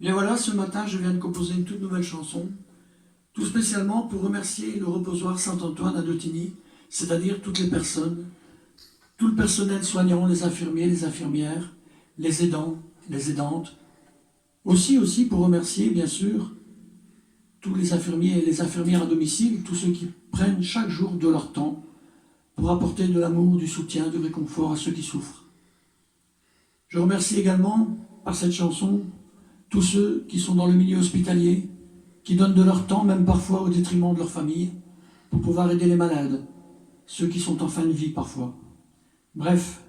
Bien voilà, ce matin, je viens de composer une toute nouvelle chanson, tout spécialement pour remercier le reposoir Saint-Antoine à Dautigny, c'est-à-dire toutes les personnes, tout le personnel soignant, les infirmiers, les infirmières, les aidants, les aidantes. Aussi pour remercier, bien sûr, tous les infirmiers et les infirmières à domicile, tous ceux qui prennent chaque jour de leur temps pour apporter de l'amour, du soutien, du réconfort à ceux qui souffrent. Je remercie également, par cette chanson, tous ceux qui sont dans le milieu hospitalier, qui donnent de leur temps, même parfois au détriment de leur famille, pour pouvoir aider les malades, ceux qui sont en fin de vie parfois. Bref,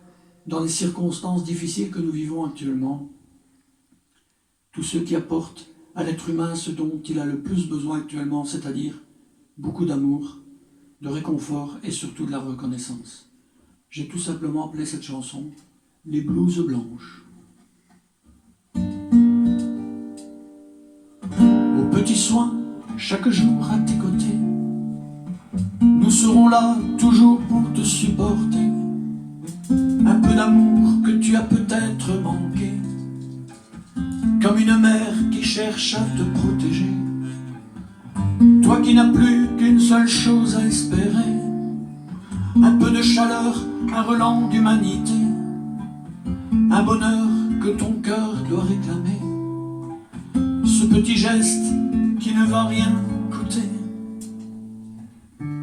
dans les circonstances difficiles que nous vivons actuellement, tous ceux qui apportent à l'être humain ce dont il a le plus besoin actuellement, c'est-à-dire beaucoup d'amour, de réconfort et surtout de la reconnaissance. J'ai tout simplement appelé cette chanson « Les blouses blanches ». Aux petits soins, chaque jour à tes côtés, nous serons là toujours pour te supporter. Un peu d'amour que tu as peut-être manqué, comme une mère qui cherche à te protéger. Toi qui n'as plus qu'une seule chose à espérer, un peu de chaleur, un relent d'humanité, un bonheur que ton cœur doit réclamer. Ce petit geste qui ne va rien coûter.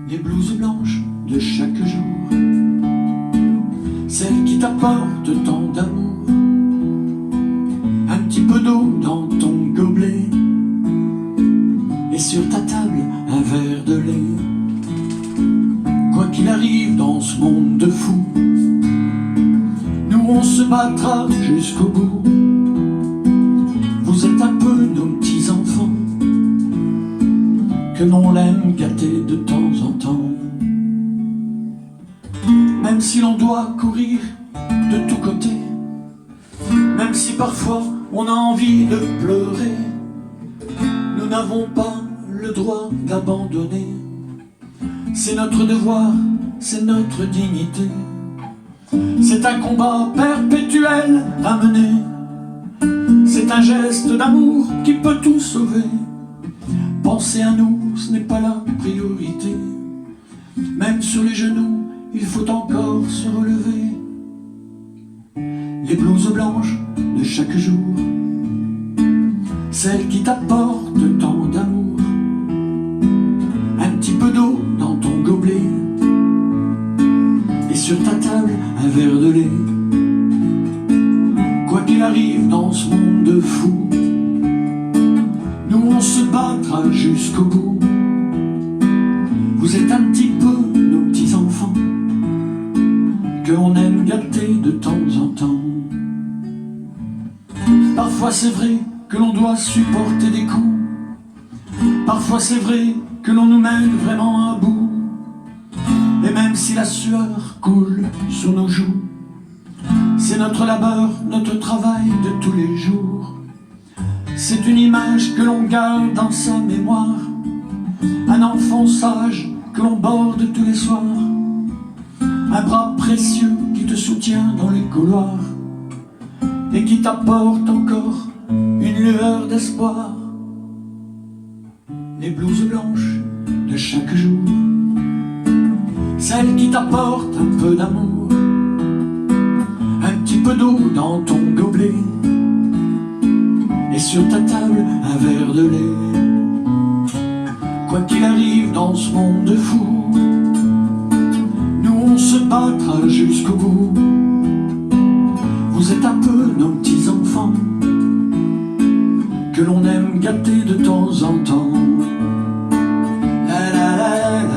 Les blouses blanches de chaque jour, celles qui t'apportent tant d'amour, un petit peu d'eau dans ton gobelet, et sur ta table un verre de lait. Quoi qu'il arrive dans ce monde de fous, nous on se battra jusqu'au bout. Vous êtes un peu nos petits enfants, que l'on l'aime gâter de temps en temps. Même si l'on doit courir de tous côtés, même si parfois on a envie de pleurer, nous n'avons pas le droit d'abandonner. C'est notre devoir, c'est notre dignité. C'est un combat perpétuel à mener. C'est un geste d'amour qui peut tout sauver. Penser à nous, ce n'est pas la priorité. Même sur les genoux, il faut encore se relever. Les blouses blanches de chaque jour, celles qui t'apportent tant d'amour, un petit peu d'eau dans ton gobelet, et sur ta table un verre de lait. Quoi qu'il arrive dans ce monde fou, nous on se battra jusqu'au bout. Vous êtes un petit peu nos petits enfants, que l'on aime gâter de temps en temps. Parfois c'est vrai que l'on doit supporter des coups, parfois c'est vrai que l'on nous mène vraiment à bout. Et même si la sueur coule sur nos joues, c'est notre labeur, notre travail de tous les jours. C'est une image que l'on garde dans sa mémoire, un enfant sage que l'on borde tous les soirs, un bras précieux qui te soutient dans les couloirs et qui t'apporte encore une lueur d'espoir. Les blouses blanches de chaque jour, celles qui t'apportent un peu d'amour, un petit peu d'eau dans ton gobelet, et sur ta table un verre de lait. Quoi qu'il arrive dans ce monde fou, nous on se battra jusqu'au bout. Vous êtes un peu nos petits enfants, que l'on aime gâter de temps en temps. La la la la.